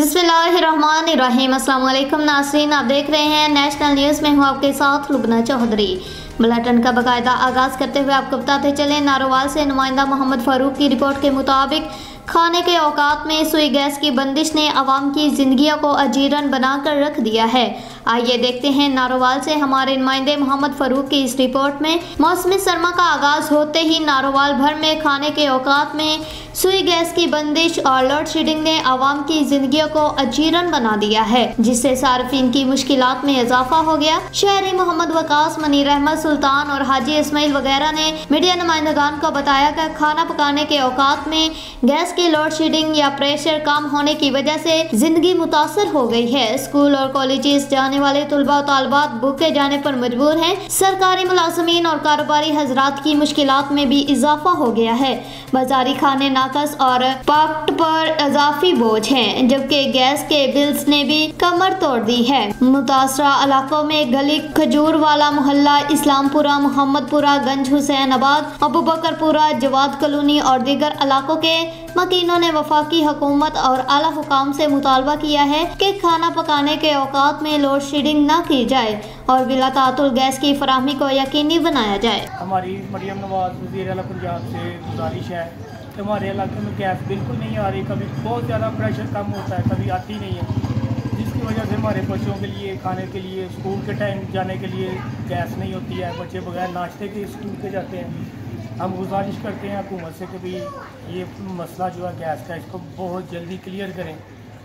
बिस्मिल्लाहिर्रहमानिर्रहीम। अस्सलाम वालेकुम नाज़रीन, आप देख रहे हैं नेशनल न्यूज़ में हूँ आपके साथ लुबना चौधरी। बुलेटिन का बाकायदा आगाज़ करते हुए आपको बताते चलें, नारोवाल से नुमाइंदा मोहम्मद फारूक की रिपोर्ट के मुताबिक खाने के औकात में सुई गैस की बंदिश ने आवाम की जिंदगियों को अजीरन बनाकर रख दिया है। आइए देखते हैं नारोवाल से हमारे नुमाइंदे मोहम्मद फारूक की इस रिपोर्ट में। मौसमी सरमा का आगाज होते ही नारोवाल भर में खाने के औकात में सुई गैस की बंदिश और लोड शेडिंग ने आवाम की जिंदगियों को अजीरन बना दिया है, जिससे सार्फिन की मुश्किलात में इजाफा हो गया। शहरी मोहम्मद वकास, मनीर अहमद, सुल्तान और हाजी इस्माइल वगैरह ने मीडिया नुमाइंदगान को बताया कि खाना पकाने के औकात में गैस की लोड शेडिंग या प्रेशर कम होने की वजह से जिंदगी मुतासर हो गई है। स्कूल और कॉलेजेस जाने वाले तुलबा और तालिबात भूखे जाने पर मजबूर हैं। सरकारी मुलाजमीन और कारोबारी हजरात की मुश्किलात में भी इजाफा हो गया है। बाजारी खाने नाकस और पॉकेट पर इजाफी बोझ हैं, जबकि गैस के बिल्स ने भी कमर तोड़ दी है। मुतासरा इलाकों में गली खजूर वाला मोहल्ला, इस्लामपुरा, मोहम्मदपुरा, गंज हुसैनाबाद, अबू बकरपुरा, जवाद कॉलोनी और दीगर इलाकों के मकीनों ने वफाकी हुकूमत और आला हुकाम से मुतालबा किया है कि खाना पकाने के औकात में लोड शेडिंग न की जाए और बिला तातुल गैस की फराहमी को यकीनी बनाया जाए। हमारी मरियम नवाज वज़ीर आला पंजाब से गुजारिश है कि हमारे इलाके में गैस बिल्कुल नहीं आ रही। कभी बहुत ज़्यादा प्रेशर कम होता है, कभी आती नहीं है, जिसकी वजह से हमारे बच्चों के लिए खाने के लिए स्कूल के टाइम जाने के लिए गैस नहीं होती है। बच्चे बगैर नाश्ते के स्कूल के जाते हैं। हम गुजारिश करते हैं हुकूमत से कि भी ये मसला जो है गैस का, इसको बहुत जल्दी क्लियर करें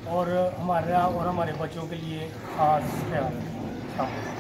और हमारा और हमारे बच्चों के लिए खास ख्याल रखें।